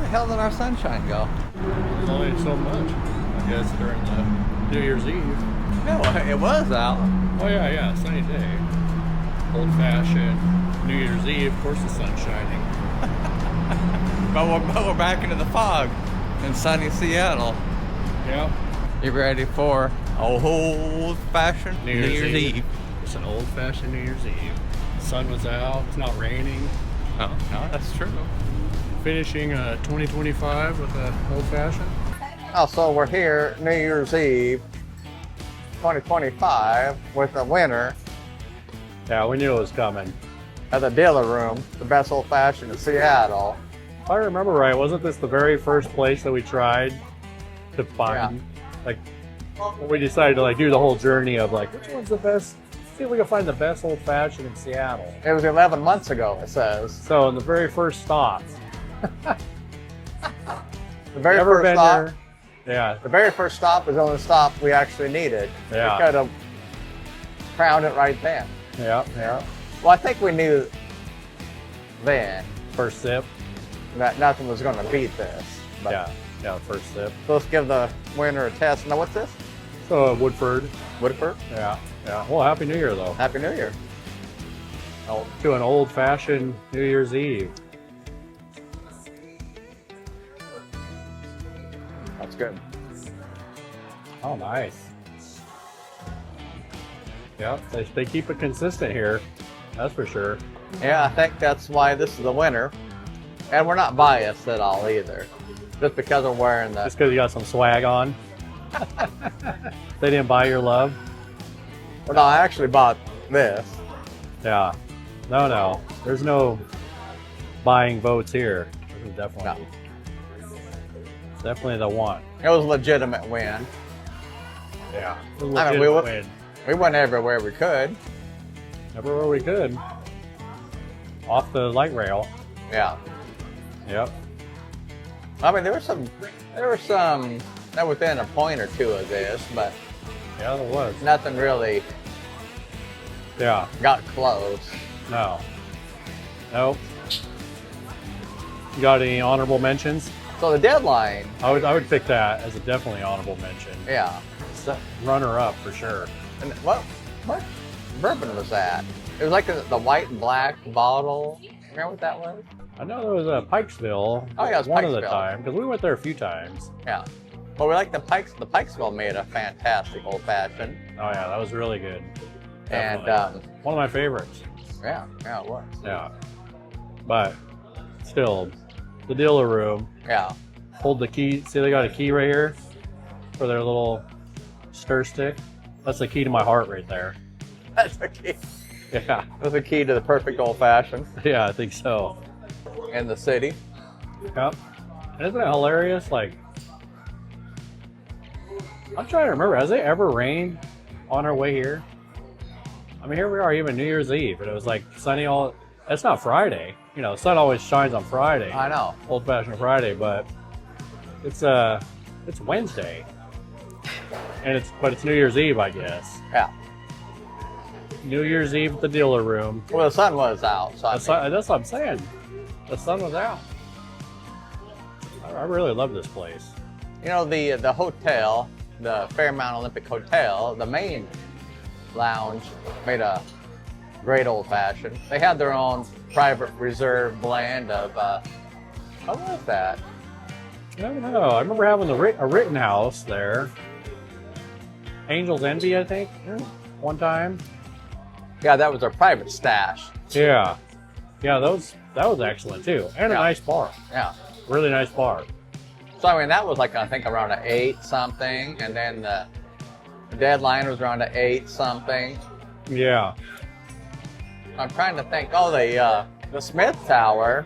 the hell did our sunshine go? There's only so much, I guess, during the New Year's Eve. No, it was out. Oh yeah, sunny day. Old fashioned New Year's Eve, of course the sun's shining. But we're back into the fog in sunny Seattle. Yeah. You ready for old-fashioned New Year's Eve? It's an old fashioned New Year's Eve. The sun was out, it's not raining. Oh, no, that's true. Finishing 2025 with an old fashioned. Oh, so we're here New Year's Eve 2025 with the winner Yeah, we knew it was coming. at the dealer room, the best old fashioned in Seattle. If I remember right, wasn't this the very first place that we tried to find? Like, we decided to do the whole journey of which one's the best? See if we can find the best old fashioned in Seattle. It was 11 months ago, it says. So in the very first stop. The very Never first been stop. there. Yeah. The very first stop was the only stop we actually needed. Yeah. We could have crowned it right then. Yeah. Well, I think we knew then First sip. that nothing was going to beat this. But Yeah, first sip. so let's give the winner a test. Now, what's this? So Woodford. Woodford? Yeah. Well, Happy New Year though. Happy New Year. To an old fashioned New Year's Eve. That's good. Oh, nice. Yeah, they keep it consistent here. That's for sure. Yeah, I think that's why this is the winner. And we're not biased at all either. Just because we're wearing the... Just because you got some swag on. They didn't buy your love. Well, no, I actually bought this. Yeah. No. There's no buying votes here. This is definitely, definitely the one. It was a legitimate win. Yeah. I mean, we went everywhere we could. Everywhere we could. Off the light rail. Yeah. Yep. I mean, there were some that were within a point or two of this, but Yeah, there was. nothing really Yeah. got close. No. Nope. You got any honorable mentions? So the deadline, I would pick that as a definitely honorable mention. yeah. Runner up for sure. And what bourbon was that? It was like the white and black bottle. Remember what that was? I know there was a Pikesville. Oh, yeah, it was one of the Pikesville. time because we went there a few times. Yeah. Well, we like the Pikesville made a fantastic old fashioned. Oh yeah, that was really good. And Definitely. One of my favorites. yeah, it was. Yeah, but still, the dealer room. Yeah. Hold the key. See, they got a key right here for their little stir stick. That's the key to my heart right there. That's the key. Yeah, That's the key to the perfect old fashioned yeah, I think so. in the city. Yep. And isn't it hilarious? I'm trying to remember. Has it ever rained on our way here? I mean, here we are, even New Year's Eve, and it was sunny all. It's not Friday. You know, the sun always shines on Friday. I know. Old-fashioned Friday, but it's Wednesday, and it's New Year's Eve, I guess. Yeah. New Year's Eve at the dealer room. Well, the sun was out, so That's what I'm saying. The sun was out. I really love this place. you know the hotel, the Fairmount Olympic Hotel, the main lounge made a great old fashioned. They had their own private reserve blend of what was that? I don't know. I remember having a Rittenhouse there. Angel's Envy, I think, one time. Yeah, that was our private stash. Yeah, that was excellent too, and a Yeah. nice bar. Yeah. Really nice bar. So I mean that was I think around an 8 something, and then the deadline was around an 8 something. Yeah. I'm trying to think. Oh, the Smith Tower,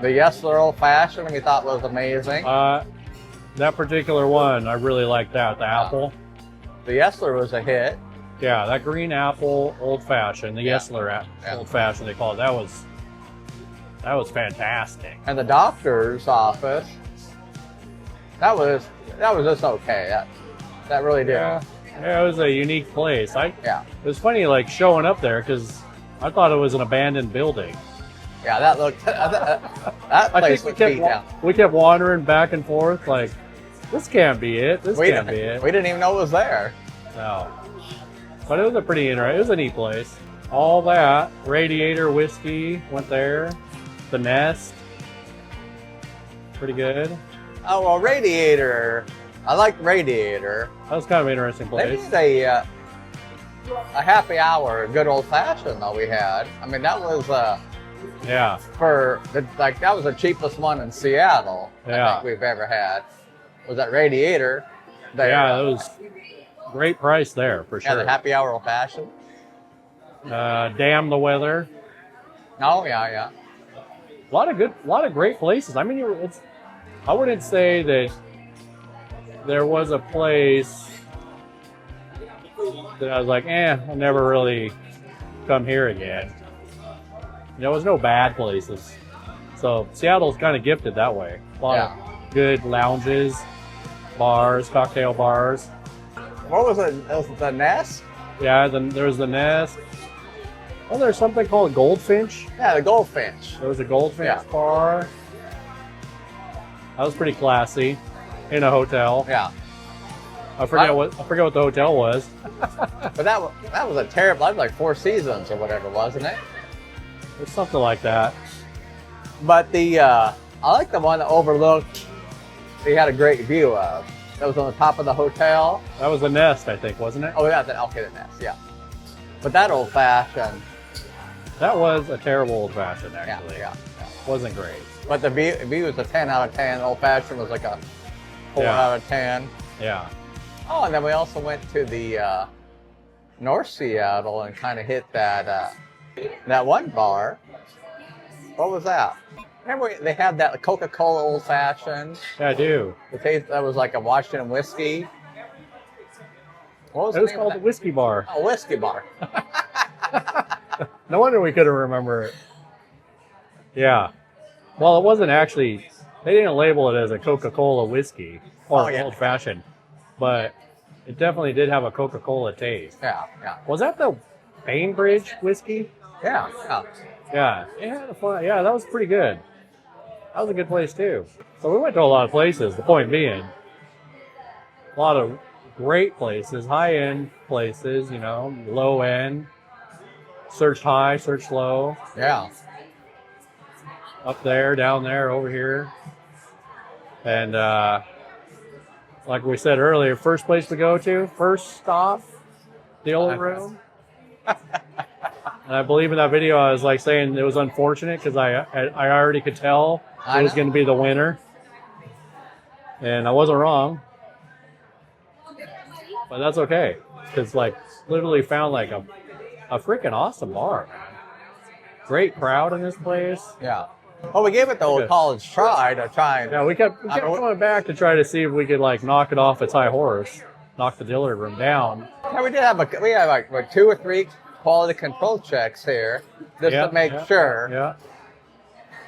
the Yesler Old Fashioned, we thought was amazing. That particular one, I really liked that. The apple. The Yesler was a hit. Yeah, that green apple old fashioned, the Yeah. Yesler Yeah. old fashioned they call it. That was fantastic. And the doctor's office, that was just okay. That really did. Yeah, it was a unique place. Yeah. It was funny showing up there because I thought it was an abandoned building. Yeah, that looked that I place think was beat down. we kept wandering back and forth like, this can't be it. This We can't be it. didn't even know it was there. No. But it was a pretty interesting, it was a neat place. All that, Radiator Whiskey went there. The Nest, pretty good. Oh well, Radiator. I like Radiator. That was kind of an interesting They place. did a happy hour, good old fashioned though we had. I mean that was Yeah, that was the cheapest one in Seattle I Yeah. think we've ever had. Was that Radiator? There. yeah, it was great price there for Yeah, sure. the happy hour old fashioned. Damn the Weather. Oh yeah. A lot of great places. I mean, I wouldn't say that there was a place that I was like, I'll never really come here again. There was no bad places. So Seattle's kind of gifted that way. A lot of good lounges, bars, cocktail bars. What was it? It was the Nest? Yeah, then there's the Nest. Oh, there's something called Goldfinch. Yeah, the Goldfinch. There was a Goldfinch Yeah. bar. That was pretty classy in a hotel. Yeah. I forget what the hotel was. But that was a terrible. That was like Four Seasons or whatever, wasn't it? It was something like that. But I like the one that overlooked. They had a great view of. That was on the top of the hotel. That was the Nest, I think, wasn't it? Oh yeah, okay, the Nest. Yeah. But that old fashioned. That was a terrible old fashioned, actually. Yeah. Wasn't great. But the view was a 10 out of 10. Old fashioned was like a 4 Yeah. out of 10. Yeah. Oh, and then we also went to the North Seattle and kind of hit that one bar. What was that? Remember they had that Coca-Cola old fashioned. Yeah, I do. The taste that was like a Washington whiskey. What was It the was name called of the Whiskey Bar. that? Oh, whiskey bar. No wonder we couldn't remember it. Yeah. Well, it wasn't actually, they didn't label it as a Coca-Cola whiskey or Oh, yeah. old fashioned, but it definitely did have a Coca-Cola taste. Yeah. Was that the Bainbridge whiskey? Yeah. Yeah. Yeah, that was pretty good. That was a good place too. So we went to a lot of places. The point being, a lot of great places, high-end places, low-end. Search high, search low. Yeah. Up there, down there, over here. And like we said earlier, first place we go to, first stop, dealer room. And I believe in that video I was like saying it was unfortunate because I already could tell it was going to be the winner. And I wasn't wrong. But that's okay. Because like literally found like a freaking awesome bar, man. Great crowd in this place. Yeah. Well, we gave it the old college try to try and. Yeah, we kept coming back to try to see if we could like knock it off its high horse, knock the dealer room down. Yeah, we had like 2 or 3 quality control checks here just to make sure Yeah.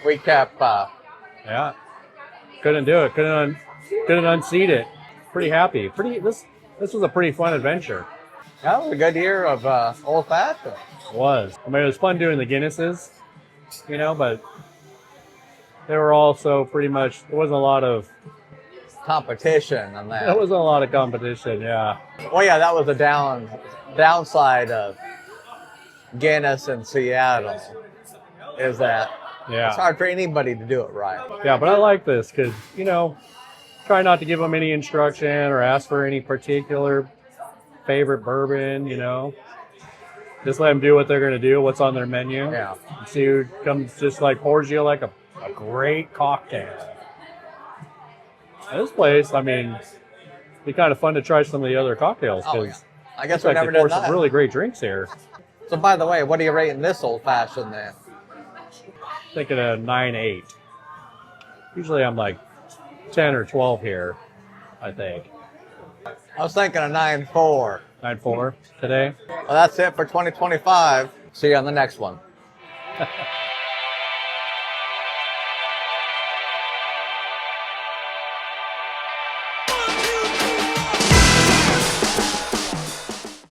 we kept. Yeah. Couldn't do it. Couldn't unseat it. Pretty happy. This was a pretty fun adventure. That was a good year of old fashioned. It was. I mean, it was fun doing the Guinnesses, but they were also pretty much, there wasn't a lot of Competition on that. There wasn't a lot of competition, yeah. Well, yeah, that was the downside of Guinness in Seattle. Is that it's hard for anybody to do it right. Yeah, but I like this because, try not to give them any instruction or ask for any particular favorite bourbon, Just let them do what they're going to do, what's on their menu. Yeah. And see who comes just like pours you like a great cocktail. And this place, I mean, it'd be kind of fun to try some of the other cocktails Oh, because I guess they we never pour did some that. really great drinks here. So, by the way, what are you rating this old fashioned then? Thinking a 9.8. Usually I'm like 10 or 12 here, I think. I was thinking a 9.4. 9.4 today. Well, that's it for 2025. See you on the next one.